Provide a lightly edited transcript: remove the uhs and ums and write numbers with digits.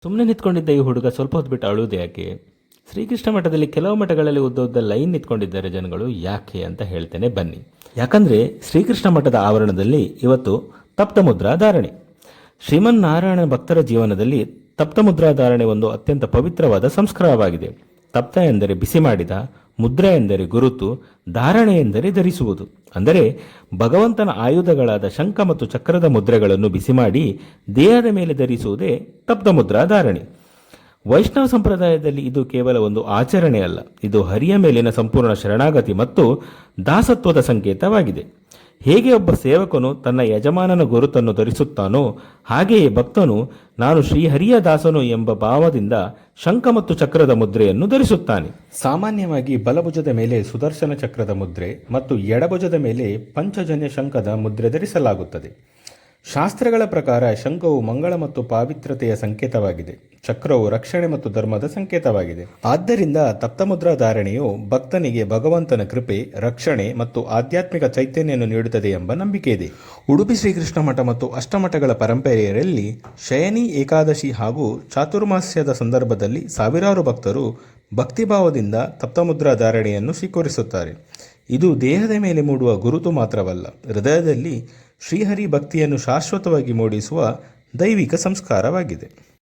ಸುಮ್ಮನೆ ನಿಂತ್ಕೊಂಡಿದ್ದ ಈ ಹುಡುಗ ಸ್ವಲ್ಪ ಹೊತ್ತು ಬಿಟ್ಟು ಅಳುವುದು ಯಾಕೆ? ಶ್ರೀಕೃಷ್ಣ ಮಠದಲ್ಲಿ ಕೆಲವು ಮಠಗಳಲ್ಲಿ ಉದ್ದ ಲೈನ್ ನಿಂತ್ಕೊಂಡಿದ್ದಾರೆ ಜನಗಳು, ಯಾಕೆ ಅಂತ ಹೇಳ್ತೇನೆ ಬನ್ನಿ. ಯಾಕಂದರೆ ಶ್ರೀಕೃಷ್ಣ ಮಠದ ಆವರಣದಲ್ಲಿ ಇವತ್ತು ತಪ್ತಮುದ್ರಾ ಧಾರಣೆ. ಶ್ರೀಮನ್ನಾರಾಯಣ ಭಕ್ತರ ಜೀವನದಲ್ಲಿ ತಪ್ತಮುದ್ರಾ ಧಾರಣೆ ಒಂದು ಅತ್ಯಂತ ಪವಿತ್ರವಾದ ಸಂಸ್ಕಾರವಾಗಿದೆ. ತಪ್ತ ಎಂದರೆ ಬಿಸಿ ಮಾಡಿದ, ಮುದ್ರೆ ಎಂದರೆ ಗುರುತು, ಧಾರಣೆ ಎಂದರೆ ಧರಿಸುವುದು. ಅಂದರೆ ಭಗವಂತನ ಆಯುಧಗಳಾದ ಶಂಖ ಮತ್ತು ಚಕ್ರದ ಮುದ್ರೆಗಳನ್ನು ಬಿಸಿ ಮಾಡಿ ದೇಹದ ಮೇಲೆ ಧರಿಸುವುದೇ ತಪ್ತಮುದ್ರಾ ಧಾರಣೆ. ವೈಷ್ಣವ ಸಂಪ್ರದಾಯದಲ್ಲಿ ಇದು ಕೇವಲ ಒಂದು ಆಚರಣೆ ಅಲ್ಲ, ಇದು ಹರಿಯ ಮೇಲಿನ ಸಂಪೂರ್ಣ ಶರಣಾಗತಿ ಮತ್ತು ದಾಸತ್ವದ ಸಂಕೇತವಾಗಿದೆ. ಹೇಗೆ ಒಬ್ಬ ಸೇವಕನು ತನ್ನ ಯಜಮಾನನ ಗುರುತನ್ನು ಧರಿಸುತ್ತಾನೋ ಹಾಗೆಯೇ ಭಕ್ತನು ನಾನು ಶ್ರೀಹರಿಯ ದಾಸನು ಎಂಬ ಭಾವದಿಂದ ಶಂಖ ಮತ್ತು ಚಕ್ರದ ಮುದ್ರೆಯನ್ನು ಧರಿಸುತ್ತಾನೆ. ಸಾಮಾನ್ಯವಾಗಿ ಬಲಭುಜದ ಮೇಲೆ ಸುದರ್ಶನ ಚಕ್ರದ ಮುದ್ರೆ ಮತ್ತು ಎಡಭುಜದ ಮೇಲೆ ಪಂಚಜನ್ಯ ಶಂಖದ ಮುದ್ರೆ ಧರಿಸಲಾಗುತ್ತದೆ. ಶಾಸ್ತ್ರಗಳ ಪ್ರಕಾರ ಶಂಖವು ಮಂಗಳ ಮತ್ತು ಪಾವಿತ್ರತೆಯ ಸಂಕೇತವಾಗಿದೆ. ಚಕ್ರವು ರಕ್ಷಣೆ ಮತ್ತು ಧರ್ಮದ ಸಂಕೇತವಾಗಿದೆ. ಆದ್ದರಿಂದ ತಪ್ತಮುದ್ರಾ ಧಾರಣೆಯು ಭಕ್ತನಿಗೆ ಭಗವಂತನ ಕೃಪೆ, ರಕ್ಷಣೆ ಮತ್ತು ಆಧ್ಯಾತ್ಮಿಕ ಚೈತನ್ಯವನ್ನು ನೀಡುತ್ತದೆ ಎಂಬ ನಂಬಿಕೆ ಇದೆ. ಉಡುಪಿ ಶ್ರೀಕೃಷ್ಣ ಮಠ ಮತ್ತು ಅಷ್ಟಮಠಗಳ ಪರಂಪರೆಯಲ್ಲಿ ಶಯನಿ ಏಕಾದಶಿ ಹಾಗೂ ಚಾತುರ್ಮಾಸ್ಯದ ಸಂದರ್ಭದಲ್ಲಿ ಸಾವಿರಾರು ಭಕ್ತರು ಭಕ್ತಿಭಾವದಿಂದ ತಪ್ತಮುದ್ರಾ ಧಾರಣೆಯನ್ನು ಸ್ವೀಕರಿಸುತ್ತಾರೆ. ಇದು ದೇಹದ ಮೇಲೆ ಮೂಡುವ ಗುರುತು ಮಾತ್ರವಲ್ಲ, ಹೃದಯದಲ್ಲಿ ಶ್ರೀಹರಿ ಭಕ್ತಿಯನ್ನು ಶಾಶ್ವತವಾಗಿ ಮೂಡಿಸುವ ದೈವಿಕ ಸಂಸ್ಕಾರವಾಗಿದೆ.